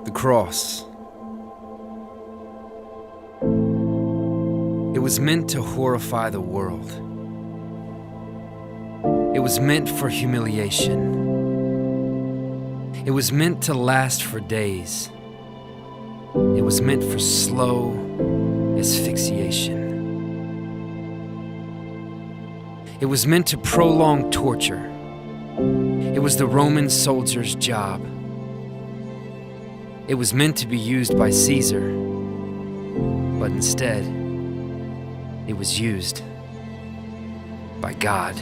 The cross. It was meant to horrify the world. It was meant for humiliation. It was meant to last for days. It was meant for slow asphyxiation. It was meant to prolong torture. It was the Roman soldier's job. It was meant to be used by Caesar, but instead, it was used by God.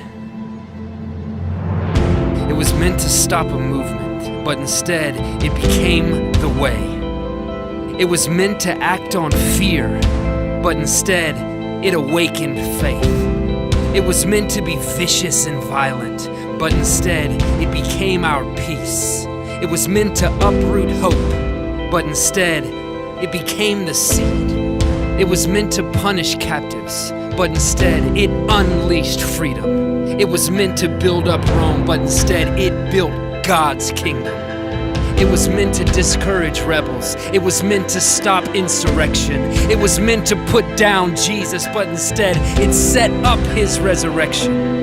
It was meant to stop a movement, but instead, it became the way. It was meant to act on fear, but instead, it awakened faith. It was meant to be vicious and violent, but instead, it became our peace. It was meant to uproot hope, but instead, it became the seed. It was meant to punish captives, but instead, it unleashed freedom. It was meant to build up Rome, but instead, it built God's kingdom. It was meant to discourage rebels. It was meant to stop insurrection. It was meant to put down Jesus, but instead, it set up his resurrection.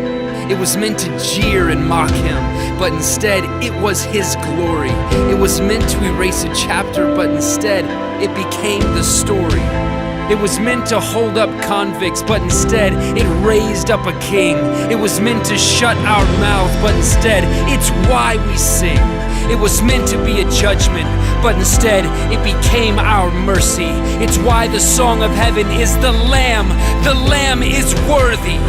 It was meant to jeer and mock him, but instead it was his glory. It was meant to erase a chapter, but instead it became the story. It was meant to hold up convicts, but instead it raised up a king. It was meant to shut our mouth, but instead it's why we sing. It was meant to be a judgment, but instead it became our mercy. It's why the song of heaven is the Lamb is worthy.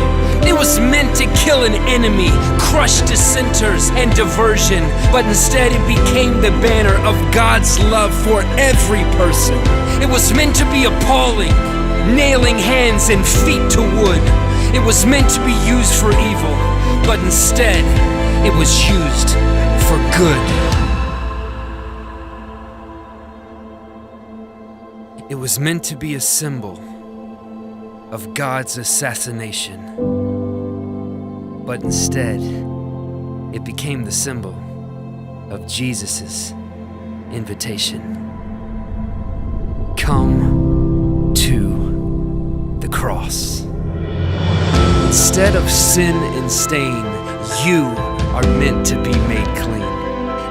It was meant to kill an enemy, crush dissenters and diversion, but instead it became the banner of God's love for every person. It was meant to be appalling, nailing hands and feet to wood. It was meant to be used for evil, but instead it was used for good. It was meant to be a symbol of God's assassination, but instead, it became the symbol of Jesus' invitation. Come to the cross. Instead of sin and stain, you are meant to be made clean.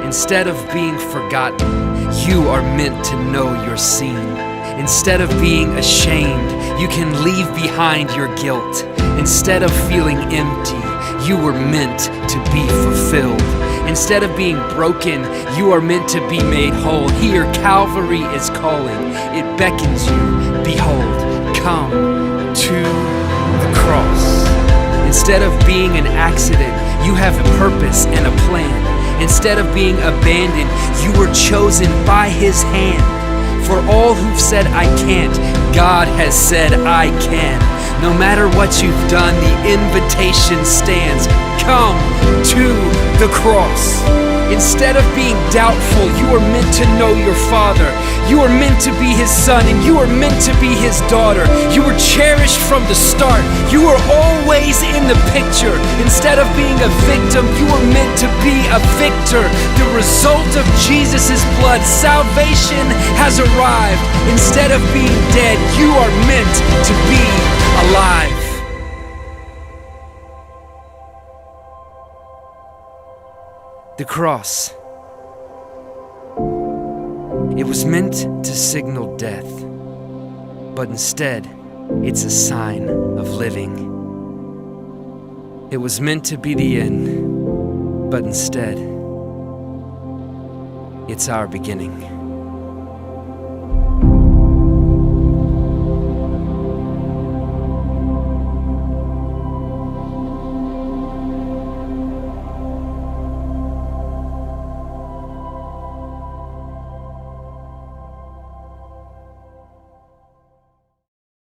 Instead of being forgotten, you are meant to know you're seen. Instead of being ashamed, you can leave behind your guilt. Instead of feeling empty, you were meant to be fulfilled. Instead of being broken, you are meant to be made whole. Here, Calvary is calling. It beckons you. Behold, come to the cross. Instead of being an accident, you have a purpose and a plan. Instead of being abandoned, you were chosen by his hand. For all who've said I can't, God has said I can. No matter what you've done, the invitation stands. Come to the cross. Instead of being doubtful, you are meant to know your Father. You are meant to be his son, and you are meant to be his daughter. You were cherished from the start. You are always in the picture. Instead of being a victim, you are meant to be a victor. The result of Jesus' blood, salvation has arrived. Instead of being dead, you are meant to be alive. The cross. It was meant to signal death, but instead, it's a sign of living. It was meant to be the end, but instead, it's our beginning.